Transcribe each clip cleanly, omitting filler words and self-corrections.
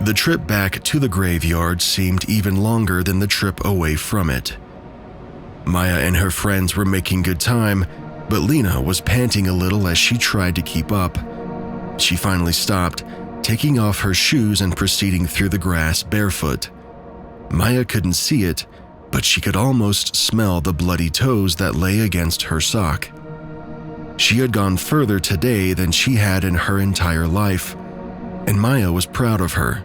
The trip back to the graveyard seemed even longer than the trip away from it. Maya and her friends were making good time, but Lena was panting a little as she tried to keep up. She finally stopped, taking off her shoes and proceeding through the grass barefoot. Maya couldn't see it, but she could almost smell the bloody toes that lay against her sock. She had gone further today than she had in her entire life, and Maya was proud of her.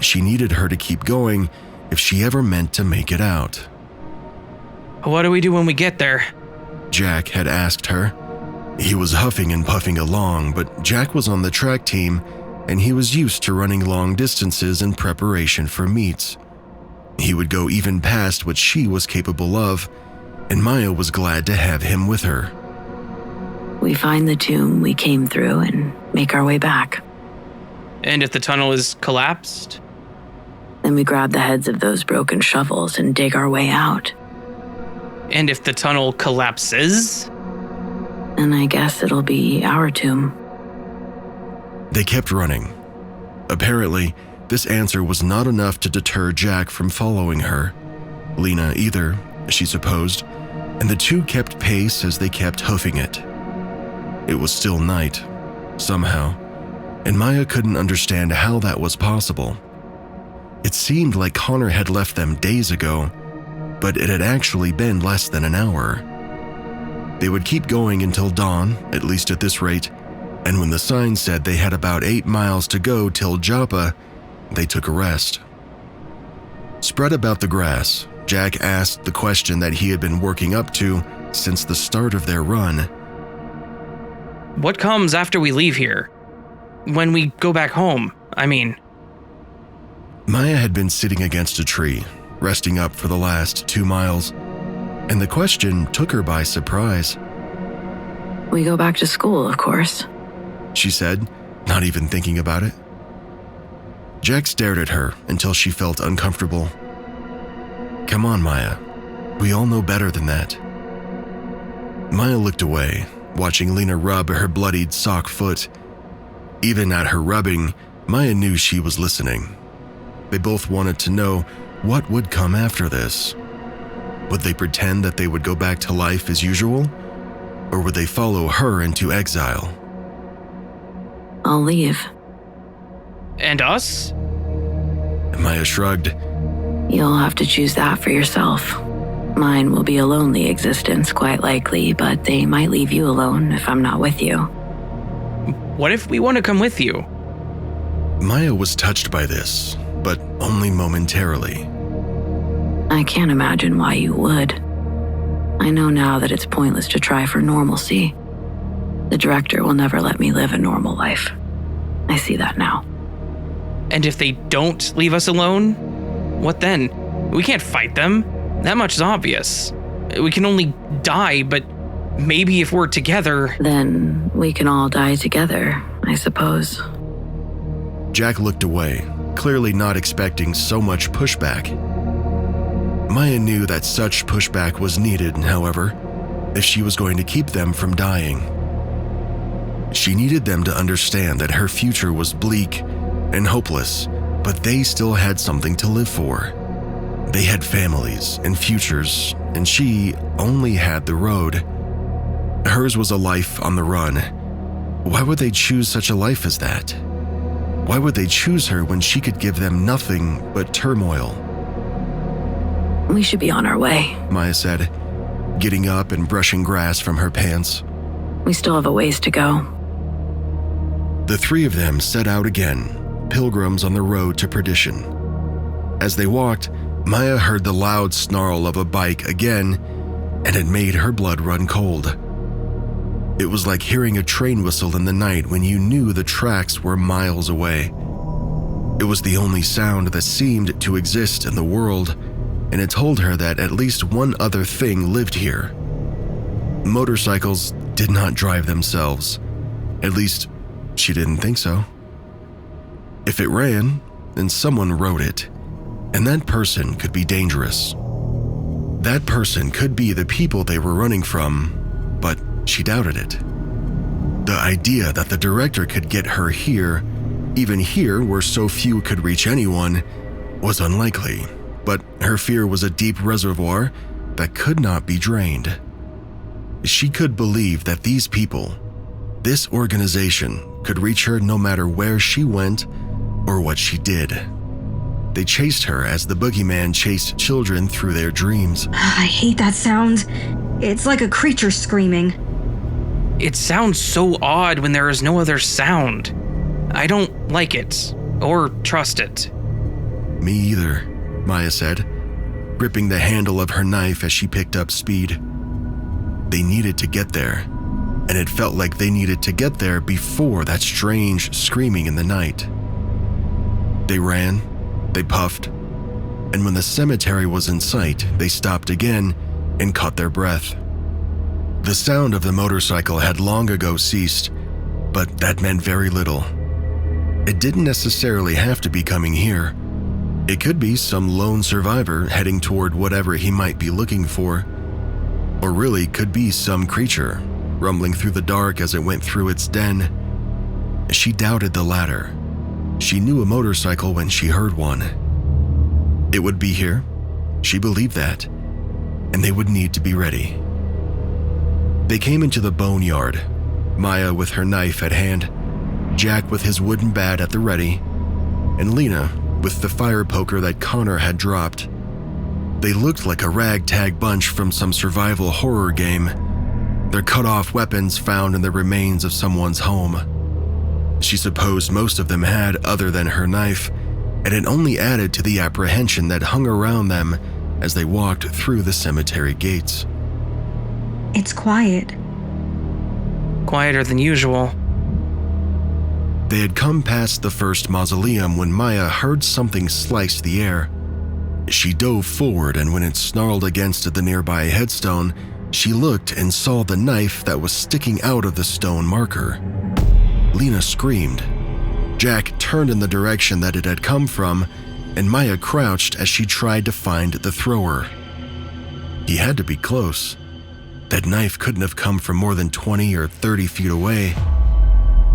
She needed her to keep going if she ever meant to make it out. What do we do when we get there? Jack had asked her. He was huffing and puffing along, but Jack was on the track team, and he was used to running long distances in preparation for meets. He would go even past what she was capable of, and Maya was glad to have him with her. We find the tomb we came through and make our way back. And if the tunnel is collapsed? Then we grab the heads of those broken shovels and dig our way out. And if the tunnel collapses? And I guess it'll be our tomb. They kept running. Apparently, this answer was not enough to deter Jack from following her. Lena either, she supposed, and the two kept pace as they kept hoofing it. It was still night, somehow, and Maya couldn't understand how that was possible. It seemed like Connor had left them days ago, but it had actually been less than an hour. They would keep going until dawn, at least at this rate, and when the sign said they had about 8 miles to go till Joppa, they took a rest. Spread about the grass, Jack asked the question that he had been working up to since the start of their run. What comes after we leave here? When we go back home, I mean. Maya had been sitting against a tree, resting up for the last 2 miles, and the question took her by surprise. We go back to school, of course, she said, not even thinking about it. Jack stared at her until she felt uncomfortable. Come on, Maya. We all know better than that. Maya looked away, watching Lena rub her bloodied sock foot. Even at her rubbing, Maya knew she was listening. They both wanted to know what would come after this. Would they pretend that they would go back to life as usual? Or would they follow her into exile? I'll leave. And us? Maya shrugged. You'll have to choose that for yourself. Mine will be a lonely existence, quite likely, but they might leave you alone if I'm not with you. What if we want to come with you? Maya was touched by this, but only momentarily. I can't imagine why you would. I know now that it's pointless to try for normalcy. The director will never let me live a normal life. I see that now. And if they don't leave us alone, what then? We can't fight them. That much is obvious. We can only die, but maybe if we're together... Then we can all die together, I suppose. Jack looked away, clearly not expecting so much pushback. Maya knew that such pushback was needed, however, if she was going to keep them from dying. She needed them to understand that her future was bleak and hopeless, but they still had something to live for. They had families and futures, and she only had the road. Hers was a life on the run. Why would they choose such a life as that? Why would they choose her when she could give them nothing but turmoil? We should be on our way, Maya said, getting up and brushing grass from her pants. We still have a ways to go. The three of them set out again, pilgrims on the road to perdition. As they walked, Maya heard the loud snarl of a bike again, and it made her blood run cold. It was like hearing a train whistle in the night when you knew the tracks were miles away. It was the only sound that seemed to exist in the world, and it told her that at least one other thing lived here. Motorcycles did not drive themselves. At least, she didn't think so. If it ran, then someone rode it, and that person could be dangerous. That person could be the people they were running from, but she doubted it. The idea that the director could get her here Even here, where so few could reach anyone, was unlikely, but her fear was a deep reservoir that could not be drained. She could believe that these people, this organization, could reach her no matter where she went or what she did. They chased her as the boogeyman chased children through their dreams. I hate that sound. It's like a creature screaming. It sounds so odd when there is no other sound. I don't like it, or trust it. Me either, Maya said, gripping the handle of her knife as she picked up speed. They needed to get there, and it felt like they needed to get there before that strange screaming in the night. They ran, they puffed, and when the cemetery was in sight, they stopped again and caught their breath. The sound of the motorcycle had long ago ceased, but that meant very little. It didn't necessarily have to be coming here. It could be some lone survivor heading toward whatever he might be looking for, or really could be some creature rumbling through the dark as it went through its den. She doubted the latter. She knew a motorcycle when she heard one. It would be here, she believed that, and they would need to be ready. They came into the Boneyard, Maya with her knife at hand, Jack with his wooden bat at the ready, and Lena with the fire poker that Connor had dropped. They looked like a ragtag bunch from some survival horror game, their cut-off weapons found in the remains of someone's home. She supposed most of them had other than her knife, and it only added to the apprehension that hung around them as they walked through the cemetery gates. It's quiet. Quieter than usual. They had come past the first mausoleum when Maya heard something slice the air. She dove forward, and when it snarled against the nearby headstone, she looked and saw the knife that was sticking out of the stone marker. Lena screamed. Jack turned in the direction that it had come from, and Maya crouched as she tried to find the thrower. He had to be close. That knife couldn't have come from more than 20 or 30 feet away.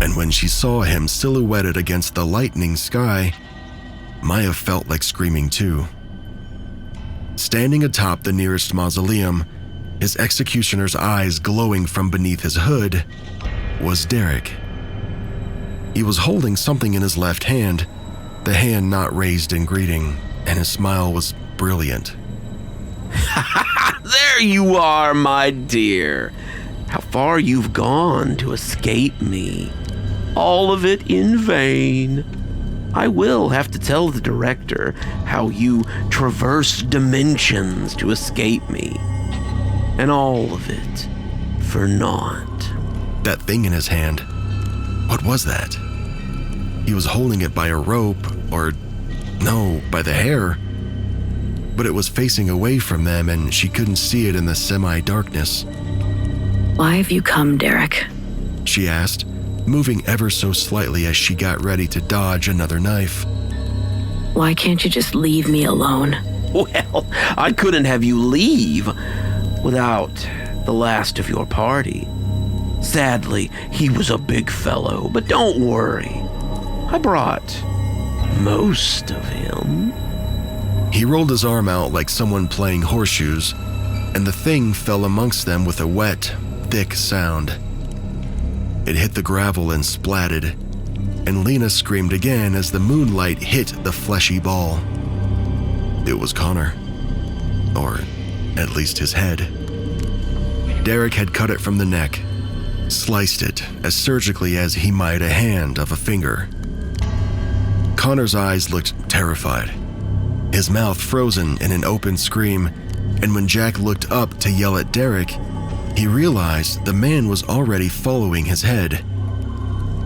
And when she saw him silhouetted against the lightening sky, Maya felt like screaming too. Standing atop the nearest mausoleum, his executioner's eyes glowing from beneath his hood, was Darek. He was holding something in his left hand, the hand not raised in greeting, and his smile was brilliant. There you are, my dear. How far you've gone to escape me. All of it in vain. I will have to tell the director how you traverse dimensions to escape me. And all of it for naught. That thing in his hand, what was that? He was holding it by a rope, or no, by the hair. But it was facing away from them, and she couldn't see it in the semi-darkness. Why have you come, Darek? She asked, moving ever so slightly as she got ready to dodge another knife. Why can't you just leave me alone? Well, I couldn't have you leave without the last of your party. Sadly, he was a big fellow, but don't worry. I brought most of him. He rolled his arm out like someone playing horseshoes, and the thing fell amongst them with a wet, thick sound. It hit the gravel and splatted, and Lena screamed again as the moonlight hit the fleshy ball. It was Connor, or at least his head. Darek had cut it from the neck, sliced it as surgically as he might a hand of a finger. Connor's eyes looked terrified, his mouth frozen in an open scream, and when Jack looked up to yell at Darek, he realized the man was already following his head.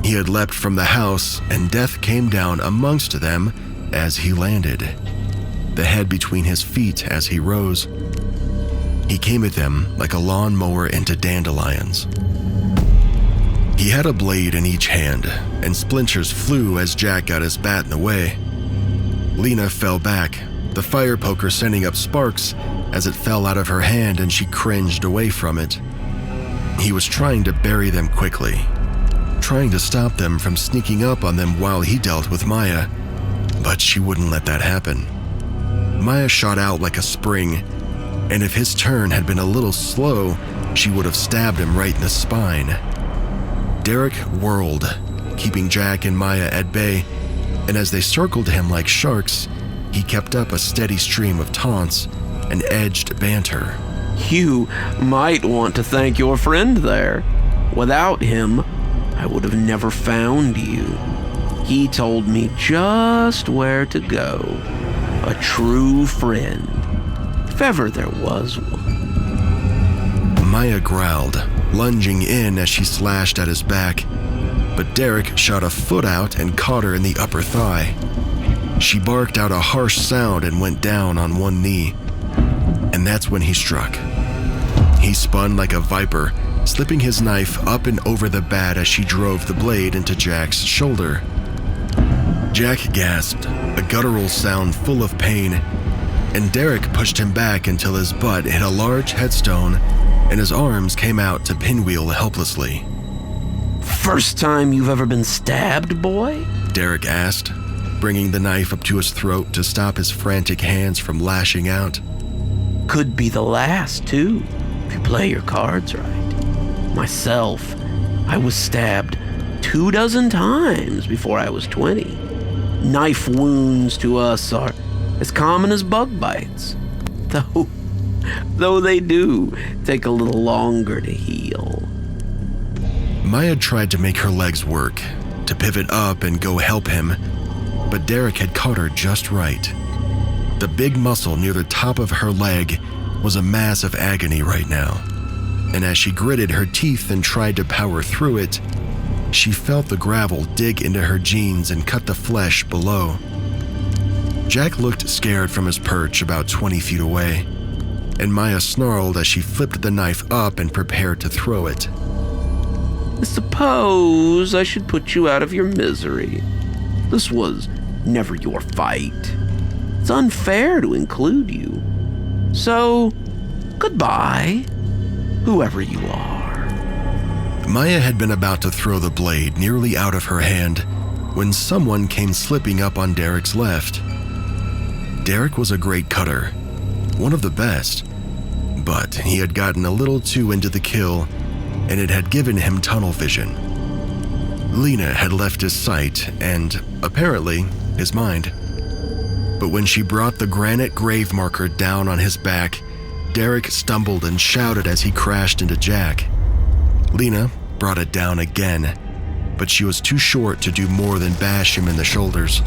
He had leapt from the house, and death came down amongst them as he landed, the head between his feet as he rose. He came at them like a lawnmower into dandelions. He had a blade in each hand, and splinters flew as Jack got his bat in the way. Lena fell back, the fire poker sending up sparks as it fell out of her hand, and she cringed away from it. He was trying to bury them quickly, trying to stop them from sneaking up on them while he dealt with Maya, but she wouldn't let that happen. Maya shot out like a spring, and if his turn had been a little slow, she would have stabbed him right in the spine. Darek whirled, keeping Jack and Maya at bay, and as they circled him like sharks, he kept up a steady stream of taunts and edged banter. You might want to thank your friend there. Without him, I would have never found you. He told me just where to go. A true friend, if ever there was one. Maya growled, lunging in as she slashed at his back, but Darek shot a foot out and caught her in the upper thigh. She barked out a harsh sound and went down on one knee, and that's when he struck. He spun like a viper, slipping his knife up and over the bat as she drove the blade into Jack's shoulder. Jack gasped, a guttural sound full of pain, and Darek pushed him back until his butt hit a large headstone and his arms came out to pinwheel helplessly. First time you've ever been stabbed, boy? Darek asked, bringing the knife up to his throat to stop his frantic hands from lashing out. Could be the last, too, if you play your cards right. Myself, I was stabbed 24 times before I was 20. Knife wounds to us are as common as bug bites, though they do take a little longer to heal. Maya tried to make her legs work, to pivot up and go help him, but Darek had caught her just right. The big muscle near the top of her leg was a mass of agony right now, and as she gritted her teeth and tried to power through it, she felt the gravel dig into her jeans and cut the flesh below. Jack looked scared from his perch about 20 feet away, and Maya snarled as she flipped the knife up and prepared to throw it. I suppose I should put you out of your misery. This was never your fight. It's unfair to include you. So, goodbye, whoever you are. Maya had been about to throw the blade nearly out of her hand when someone came slipping up on Darek's left. Darek was a great cutter, one of the best, but he had gotten a little too into the kill, and it had given him tunnel vision. Lena had left his sight and, apparently, his mind. But when she brought the granite grave marker down on his back, Darek stumbled and shouted as he crashed into Jack. Lena brought it down again, but she was too short to do more than bash him in the shoulders.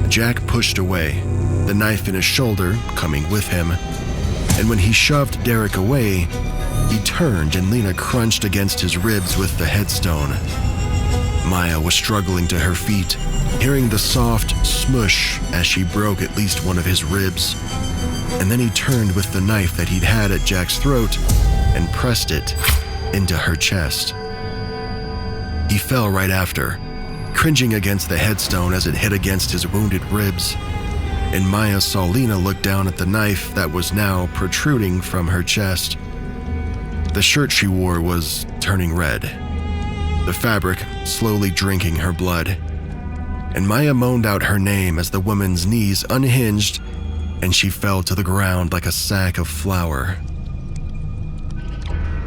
Jack pushed away, the knife in his shoulder coming with him, and when he shoved Darek away, he turned and Lena crunched against his ribs with the headstone. Maya was struggling to her feet, hearing the soft smush as she broke at least one of his ribs, and then he turned with the knife that he'd had at Jack's throat and pressed it into her chest. He fell right after, cringing against the headstone as it hit against his wounded ribs, and Maya saw Lena look down at the knife that was now protruding from her chest. The shirt she wore was turning red, the fabric slowly drinking her blood, and Maya moaned out her name as the woman's knees unhinged and she fell to the ground like a sack of flour.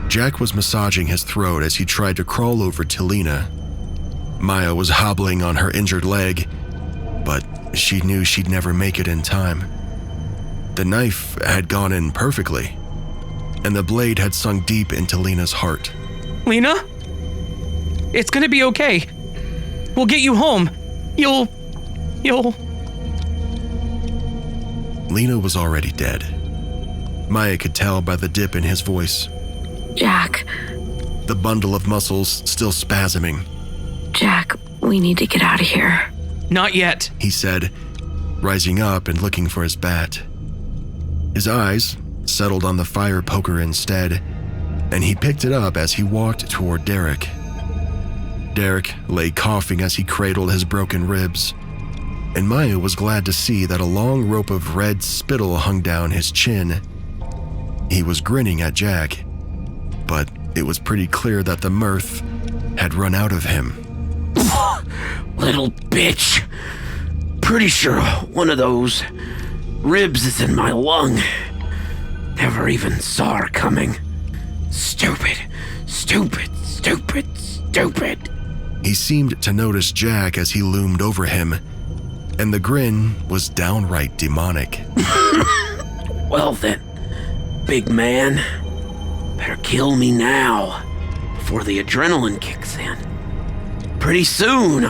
Jack was massaging his throat as he tried to crawl over to Lena. Maya was hobbling on her injured leg, but she knew she'd never make it in time. The knife had gone in perfectly, and the blade had sunk deep into Lena's heart. Lena? It's gonna be okay. We'll get you home. You'll... Lena was already dead. Maya could tell by the dip in his voice. Jack. The bundle of muscles still spasming. Jack, we need to get out of here. Not yet, he said, rising up and looking for his bat. His eyes settled on the fire poker instead, and he picked it up as he walked toward Darek. Darek lay coughing as he cradled his broken ribs, and Maya was glad to see that a long rope of red spittle hung down his chin. He was grinning at Jack, but it was pretty clear that the mirth had run out of him. Little bitch. Pretty sure one of those ribs is in my lung. Never even saw her coming. Stupid. He seemed to notice Jack as he loomed over him, and the grin was downright demonic. Well then, big man, better kill me now, before the adrenaline kicks in. Pretty soon,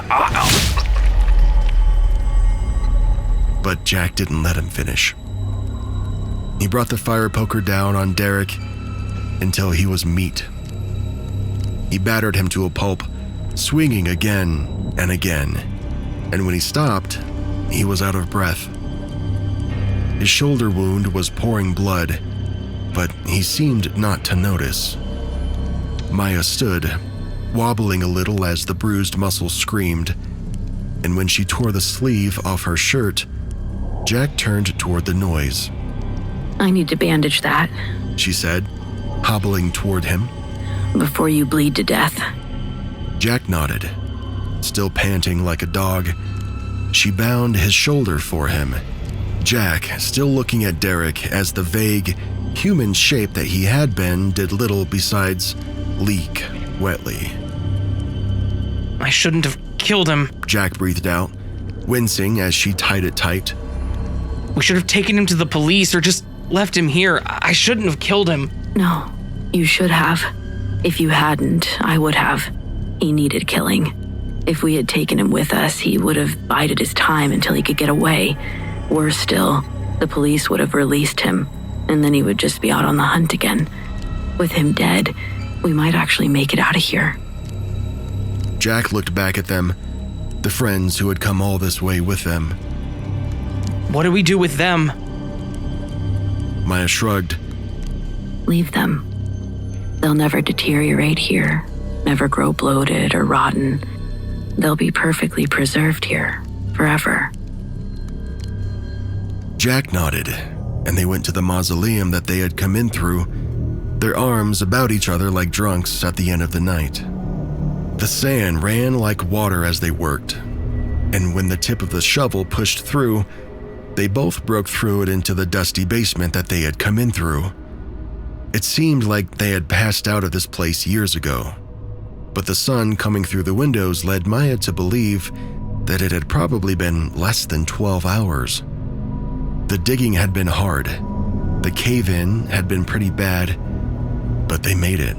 But Jack didn't let him finish. He brought the fire poker down on Darek until he was meat. He battered him to a pulp, swinging again and again, and when he stopped, he was out of breath. His shoulder wound was pouring blood, but he seemed not to notice. Maya stood, wobbling a little as the bruised muscle screamed, and when she tore the sleeve off her shirt, Jack turned toward the noise. I need to bandage that She said, hobbling toward him. before you bleed to death. Jack nodded, still panting like a dog. She bound his shoulder for him. Jack, still looking at Darek as the vague, human shape that he had been did little besides leak wetly. I shouldn't have killed him. Jack breathed out, wincing as she tied it tight. We should have taken him to the police or just left him here. I shouldn't have killed him. No, you should have. If you hadn't, I would have. He needed killing. If we had taken him with us, he would have bided his time until he could get away. Worse still, the police would have released him, and then he would just be out on the hunt again. With him dead, we might actually make it out of here. Jack looked back at them, the friends who had come all this way with them. What do we do with them? Maya shrugged. Leave them. They'll never deteriorate here, never grow bloated or rotten. They'll be perfectly preserved here, forever. Jack nodded, and they went to the mausoleum that they had come in through, their arms about each other like drunks at the end of the night. The sand ran like water as they worked, and when the tip of the shovel pushed through, they both broke through it into the dusty basement that they had come in through. It seemed like they had passed out of this place years ago, but the sun coming through the windows led Maya to believe that it had probably been less than 12 hours. The digging had been hard. The cave-in had been pretty bad, but they made it.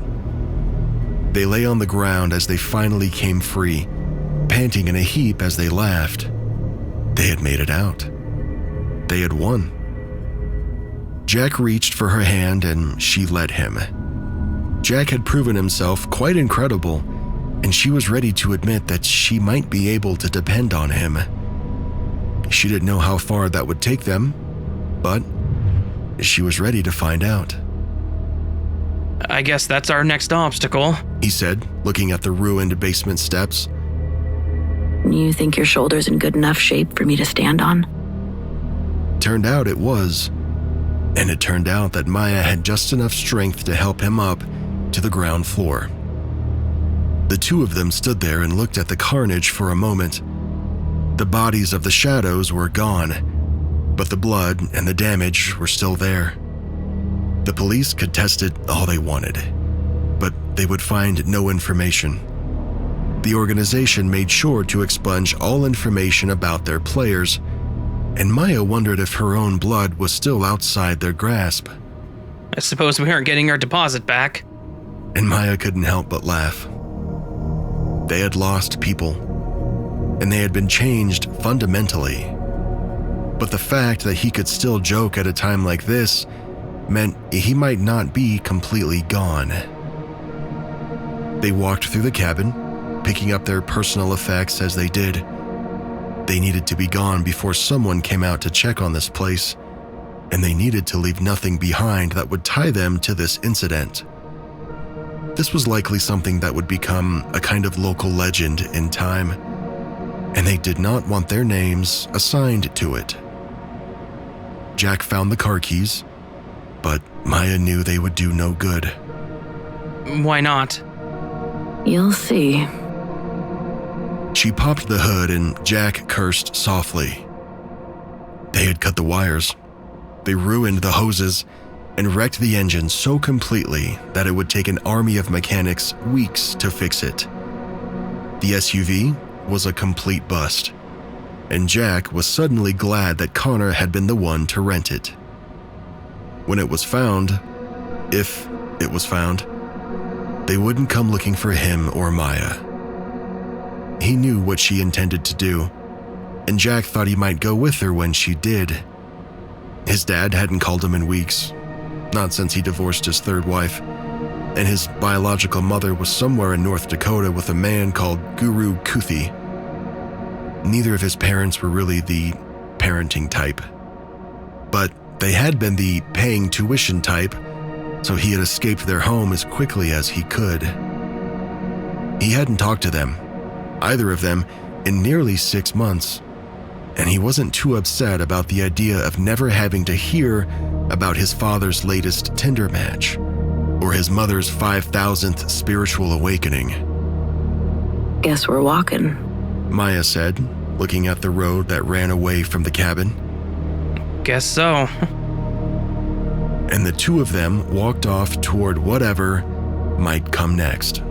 They lay on the ground as they finally came free, panting in a heap as they laughed. They had made it out. They had won. Jack reached for her hand and she let him. Jack had proven himself quite incredible, and she was ready to admit that she might be able to depend on him. She didn't know how far that would take them, but she was ready to find out. I guess that's our next obstacle. He said, looking at the ruined basement steps. You think your shoulder's in good enough shape for me to stand on? Turned out it was. And it turned out that Maya had just enough strength to help him up to the ground floor. The two of them stood there and looked at the carnage for a moment. The bodies of the shadows were gone, but the blood and the damage were still there. The police could test it all they wanted, but they would find no information. The organization made sure to expunge all information about their players, and Maya wondered if her own blood was still outside their grasp. I suppose we aren't getting our deposit back. And Maya couldn't help but laugh. They had lost people, and they had been changed fundamentally. But the fact that he could still joke at a time like this meant he might not be completely gone. They walked through the cabin, picking up their personal effects as they did. They needed to be gone before someone came out to check on this place, and they needed to leave nothing behind that would tie them to this incident. This was likely something that would become a kind of local legend in time, and they did not want their names assigned to it. Jack found the car keys, but Maya knew they would do no good. Why not? You'll see. She popped the hood and Jack cursed softly. They had cut the wires. They ruined the hoses and wrecked the engine so completely that it would take an army of mechanics weeks to fix it. The SUV was a complete bust, and Jack was suddenly glad that Connor had been the one to rent it. When it was found, if it was found, they wouldn't come looking for him or Maya. He knew what she intended to do, and Jack thought he might go with her when she did. His dad hadn't called him in weeks, not since he divorced his third wife, and his biological mother was somewhere in North Dakota with a man called Guru Kuthi. Neither of his parents were really the parenting type, but they had been the paying tuition type, so he had escaped their home as quickly as he could. He hadn't talked to them, either of them, in nearly 6 months, and he wasn't too upset about the idea of never having to hear about his father's latest Tinder match or his mother's 5,000th spiritual awakening. Guess we're walking. Maya said, looking at the road that ran away from the cabin. Guess so. And the two of them walked off toward whatever might come next.